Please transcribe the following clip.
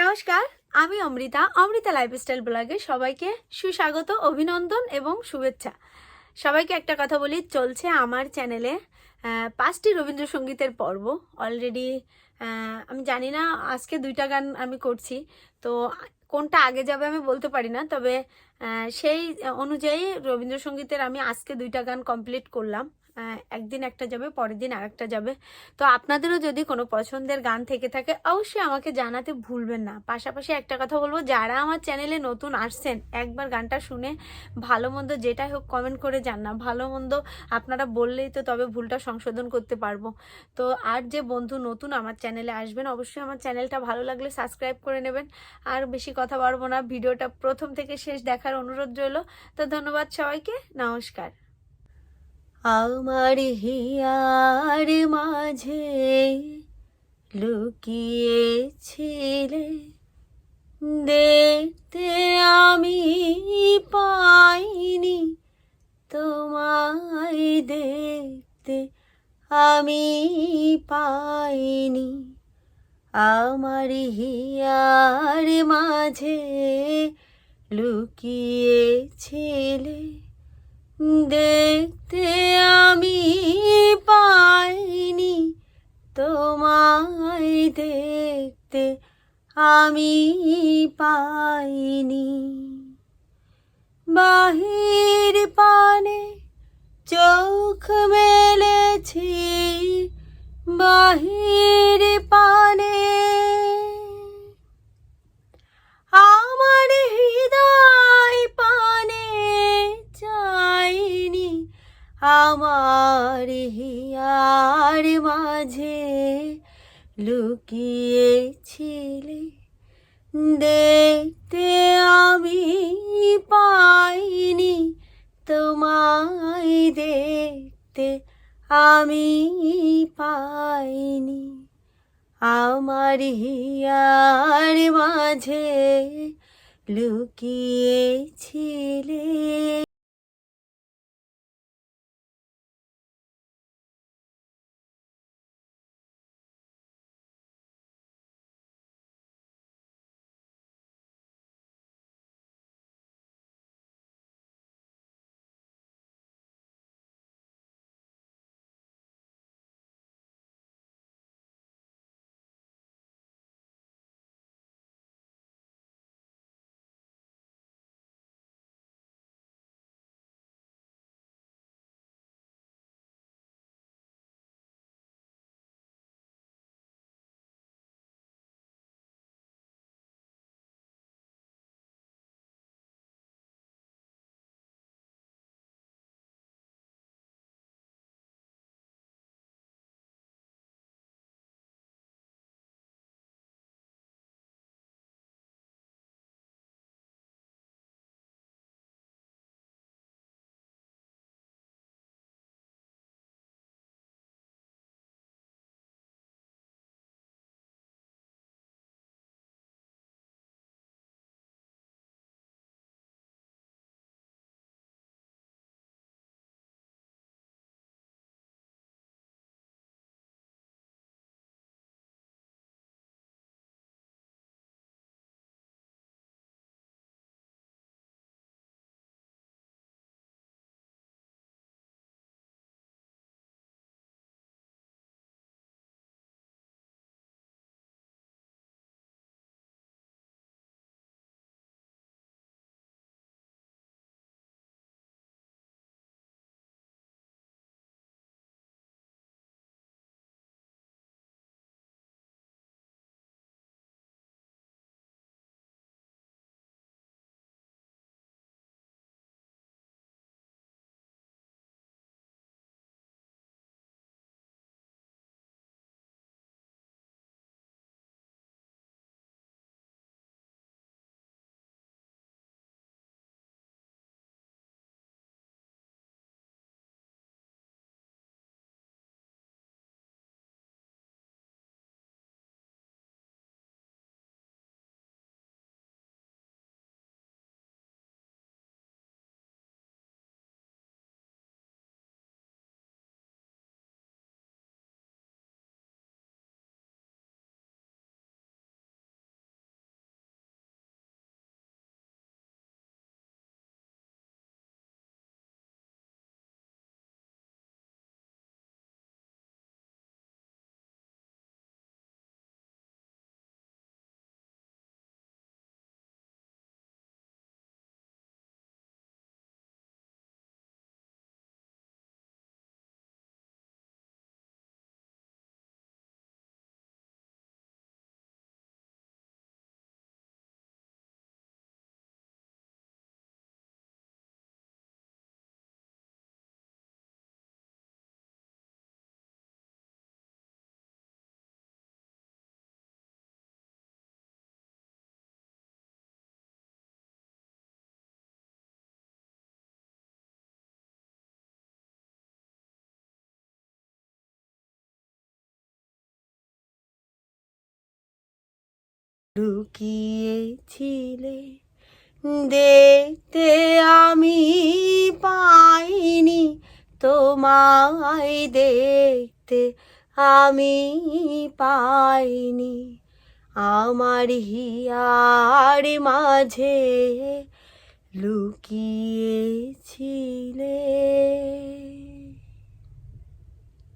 নমস্কার, আমি অমৃতা। অমৃতা লাইফস্টাইল ব্লগে সবাইকে সুস্বাগত, অভিনন্দন এবং শুভেচ্ছা। সবাইকে একটা কথা বলি, চলছে আমার চ্যানেলে 5টি রবীন্দ্রসঙ্গীতের পর্ব অলরেডি। আমি জানি না, আজকে 2টা গান আমি করছি, তো কোনটা আগে যাবে আমি বলতে পারি না, তবে সেই অনুযায়ী রবীন্দ্রসঙ্গীতের আমি আজকে 2টা গান কমপ্লিট করলাম। একদিন একটা যাবে, পরের দিন আরেকটা যাবে। তো আপনাদেরও যদি কোনো পছন্দের গান থেকে থাকে অবশ্যই আমাকে জানাতে ভুলবেন না। পাশাপাশি একটা কথা বলবো, যারা আমার চ্যানেলে নতুন আসছেন একবার গানটা শুনে ভালো মন্দ যেটাই হোক কমেন্ট করে যান না। ভালো মন্দ আপনারা বললেই তো তবে ভুলটা সংশোধন করতে পারবো। তো আর যে বন্ধু নতুন আমার চ্যানেলে আসবেন, অবশ্যই আমার চ্যানেলটা ভালো লাগলে সাবস্ক্রাইব করে নেবেন। আর বেশি কথা বাড়বো না, ভিডিওটা প্রথম থেকে শেষ দেখার অনুরোধ রইল। তো ধন্যবাদ সবাইকে, নমস্কার। আমার হিয়ার মাঝে লুকিয়েছিলে, দেখতে আমি পাইনি, তোমায় দেখতে আমি পাইনি। আমার হিয়ার মাঝে লুকিয়েছিলে, দেখতে আমি পাইনি, তোমায় দেখতে আমি পাইনি। বাহির পানে চোখ মেলেছি, বাহির পানে আমার হৃদয় পানে চাইনি। আমার হিয়ার মাঝে লুকিয়েছিলে, দেখতে আমি পাইনি, তোমায় দেখতে আমি পাইনি। আমার হিয়ার মাঝে লুকিয়েছিলে। লুকিয়েছিলে দেখতে আমি পাইনি, তোমায় দেখতে আমি পাইনি, আমার হিয়ার মাঝে লুকিয়েছিলে।